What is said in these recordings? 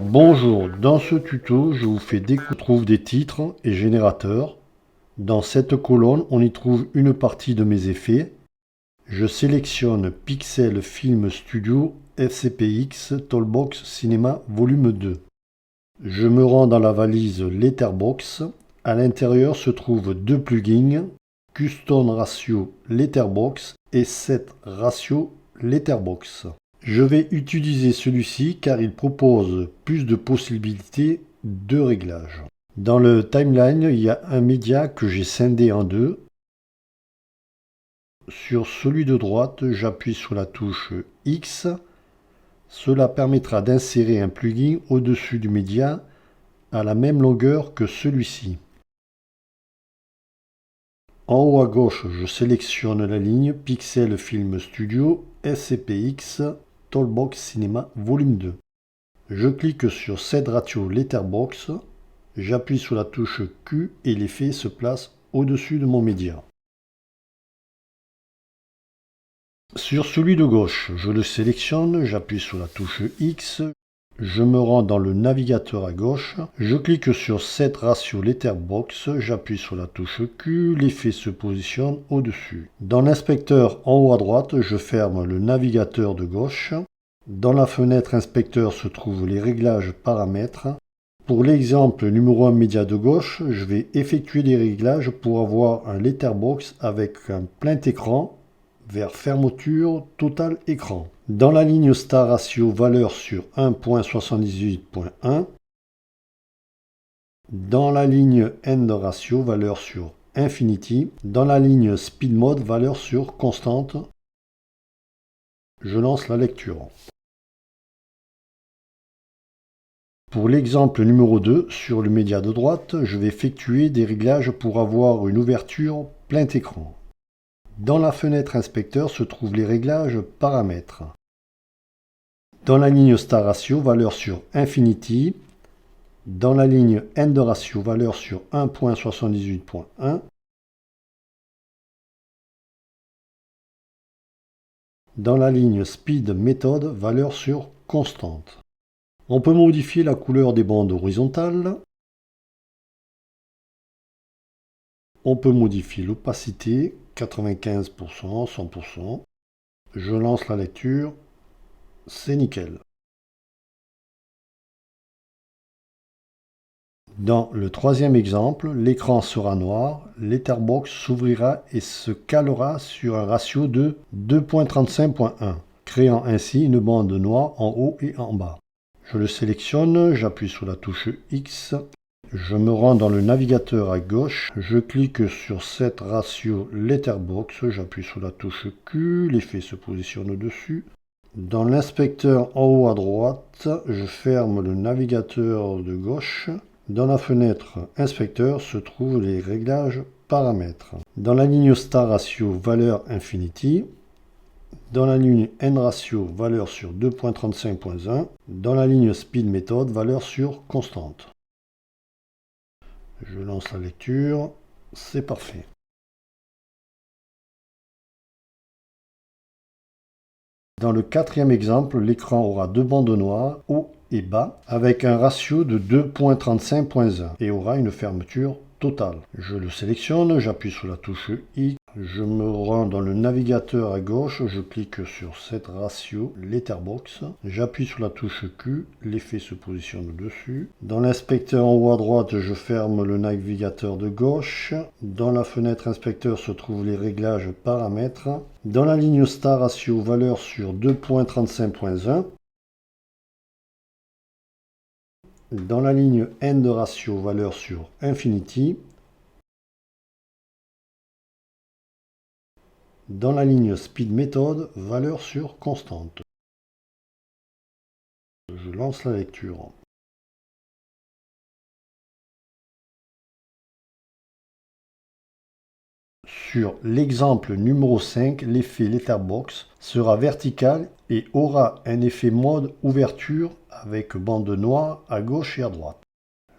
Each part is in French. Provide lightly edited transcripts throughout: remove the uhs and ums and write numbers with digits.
Bonjour, dans ce tuto, je vous fais découvrir des titres et générateurs. Dans cette colonne, on y trouve une partie de mes effets. Je sélectionne Pixel Film Studio FCPX Toolbox Cinema Volume 2. Je me rends dans la valise Letterbox. À l'intérieur se trouvent deux plugins, Custom Ratio Letterbox et Set Ratio Letterbox. Je vais utiliser celui-ci car il propose plus de possibilités de réglage. Dans le timeline, il y a un média que j'ai scindé en deux. Sur celui de droite, j'appuie sur la touche X. Cela permettra d'insérer un plugin au-dessus du média à la même longueur que celui-ci. En haut à gauche, je sélectionne la ligne Pixel Film Studio SCPX Toolbox Cinema Volume 2. Je clique sur Set Ratio Letterbox, j'appuie sur la touche Q et l'effet se place au-dessus de mon média. Sur celui de gauche, je le sélectionne, j'appuie sur la touche X, je me rends dans le navigateur à gauche, je clique sur Set Ratio Letterbox, j'appuie sur la touche Q, l'effet se positionne au-dessus. Dans l'inspecteur en haut à droite, je ferme le navigateur de gauche. Dans la fenêtre inspecteur se trouvent les réglages paramètres. Pour l'exemple numéro 1 média de gauche, je vais effectuer des réglages pour avoir un letterbox avec un plein écran vers fermeture total écran. Dans la ligne Star Ratio valeur sur 1.78.1, dans la ligne End Ratio valeur sur Infinity, dans la ligne Speed Mode valeur sur constante, je lance la lecture. Pour l'exemple numéro 2, sur le média de droite, je vais effectuer des réglages pour avoir une ouverture plein écran. Dans la fenêtre inspecteur se trouvent les réglages paramètres. Dans la ligne Star Ratio, valeur sur Infinity. Dans la ligne End Ratio, valeur sur 1.78.1. Dans la ligne Speed Method, valeur sur constante. On peut modifier la couleur des bandes horizontales. On peut modifier l'opacité, 95%, 100%. Je lance la lecture, c'est nickel. Dans le troisième exemple, l'écran sera noir, Letterbox s'ouvrira et se calera sur un ratio de 2.35.1, créant ainsi une bande noire en haut et en bas. Je le sélectionne, j'appuie sur la touche X, je me rends dans le navigateur à gauche, je clique sur Set Ratio Letterbox, j'appuie sur la touche Q, l'effet se positionne au-dessus. Dans l'inspecteur en haut à droite, je ferme le navigateur de gauche. Dans la fenêtre inspecteur se trouvent les réglages paramètres. Dans la ligne Star Ratio valeur Infinity, dans la ligne End Ratio valeur sur 2.35.1, dans la ligne Speed Method valeur sur constante. Je lance la lecture, c'est parfait. Dans le quatrième exemple, l'écran aura deux bandes noires, haut et bas, avec un ratio de 2.35.1 et aura une fermeture totale. Je le sélectionne, j'appuie sur la touche X, je me rends dans le navigateur à gauche, je clique sur Set Ratio Letterbox, j'appuie sur la touche Q, l'effet se positionne au-dessus. Dans l'inspecteur en haut à droite, je ferme le navigateur de gauche. Dans la fenêtre inspecteur se trouvent les réglages paramètres. Dans la ligne Star Ratio valeur sur 2.35.1, dans la ligne End Ratio valeur sur Infinity, dans la ligne Speed Method valeur sur constante. Je lance la lecture. Sur l'exemple numéro 5, l'effet Letterbox sera vertical et aura un effet mode ouverture avec bande noire à gauche et à droite.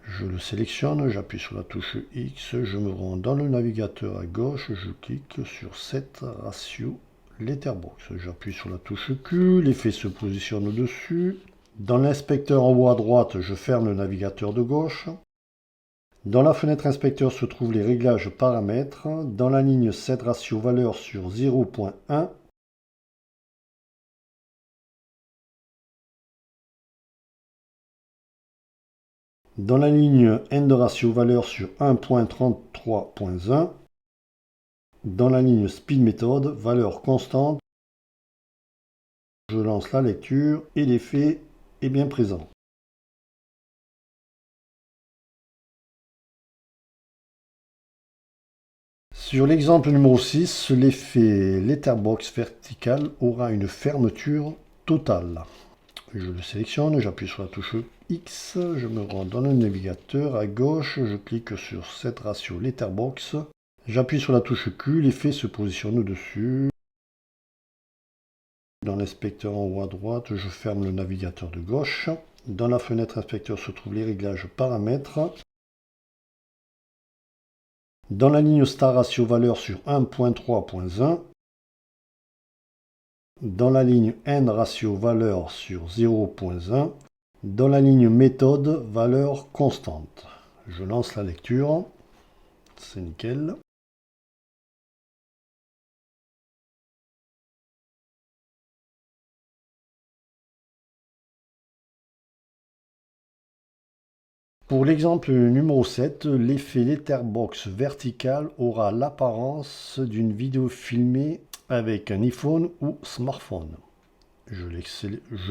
Je le sélectionne, j'appuie sur la touche X, je me rends dans le navigateur à gauche, je clique sur Set Ratio Letterbox. J'appuie sur la touche Q, l'effet se positionne au-dessus. Dans l'inspecteur en haut à droite, je ferme le navigateur de gauche. Dans la fenêtre inspecteur se trouvent les réglages paramètres. Dans la ligne 7 ratio valeur sur 0.1. Dans la ligne end ratio valeur sur 1.33.1. Dans la ligne speed méthode, valeur constante. Je lance la lecture et l'effet est bien présent. Sur l'exemple numéro 6, l'effet letterbox vertical aura une fermeture totale. Je le sélectionne, j'appuie sur la touche X, je me rends dans le navigateur, à gauche, je clique sur cette ratio letterbox, j'appuie sur la touche Q, l'effet se positionne au-dessus. Dans l'inspecteur en haut à droite, je ferme le navigateur de gauche. Dans la fenêtre inspecteur se trouvent les réglages paramètres. Dans la ligne star ratio valeur sur 1.3.1. Dans la ligne end ratio valeur sur 0.1. Dans la ligne méthode valeur constante. Je lance la lecture. C'est nickel. Pour l'exemple numéro 7, l'effet letterbox vertical aura l'apparence d'une vidéo filmée avec un iPhone ou smartphone. Je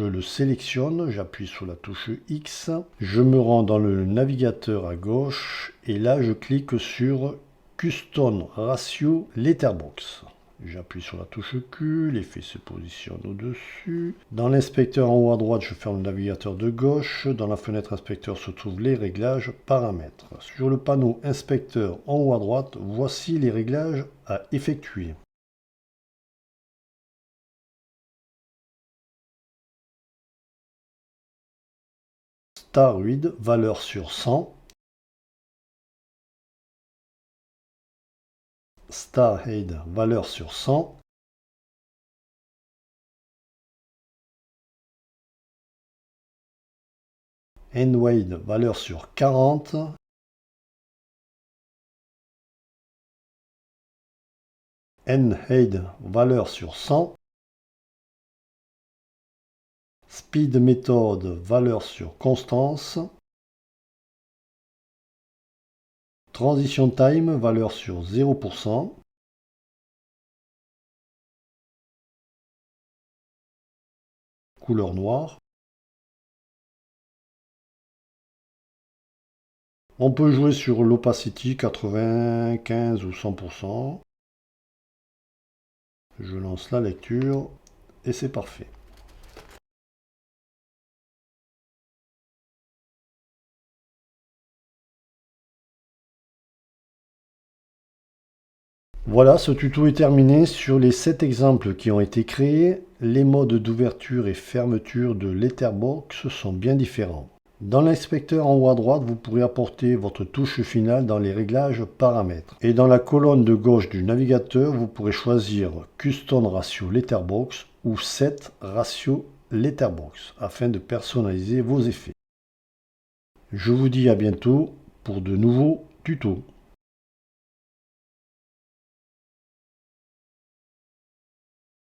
le sélectionne, j'appuie sur la touche X, je me rends dans le navigateur à gauche et là je clique sur Custom Ratio Letterbox. J'appuie sur la touche Q, l'effet se positionne au-dessus. Dans l'inspecteur en haut à droite, je ferme le navigateur de gauche. Dans la fenêtre inspecteur se trouvent les réglages paramètres. Sur le panneau inspecteur en haut à droite, voici les réglages à effectuer. Star read, valeur sur 100. Star head, valeur sur 100. End wide, valeur sur 40. End head, valeur sur 100. Speed méthode, valeur sur constance. Transition time, valeur sur 0%. Couleur noire. On peut jouer sur l'opacity 95 ou 100%. Je lance la lecture et c'est parfait. Voilà, ce tuto est terminé. Sur les 7 exemples qui ont été créés, les modes d'ouverture et fermeture de Letterbox sont bien différents. Dans l'inspecteur en haut à droite, vous pourrez apporter votre touche finale dans les réglages paramètres. Et dans la colonne de gauche du navigateur, vous pourrez choisir Custom Ratio Letterbox ou Set Ratio Letterbox afin de personnaliser vos effets. Je vous dis à bientôt pour de nouveaux tutos.